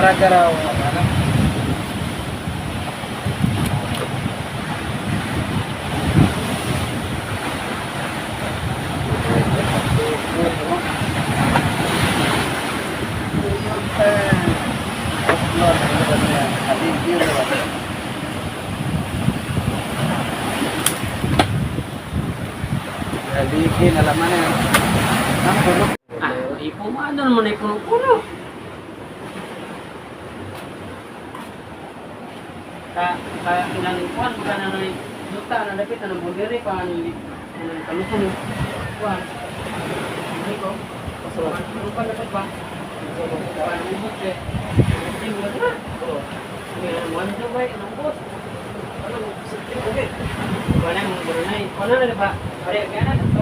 gara-gara ano. Bikin alaman na. Ang puno. Ah, ipumano naman ay puno-puno. Ilang kuhan, bukan na nang juta, na dapit na ng bulgari, pa ng kalusan yung kuhan. Hindi ko. Ano pa dapat ba? Kuhan ng bus eh. Tinggal na. Kuhan na ba? Anong bus? Ano? Kuhan na yung barunay. Kuhan na ba? Pare, kaya na.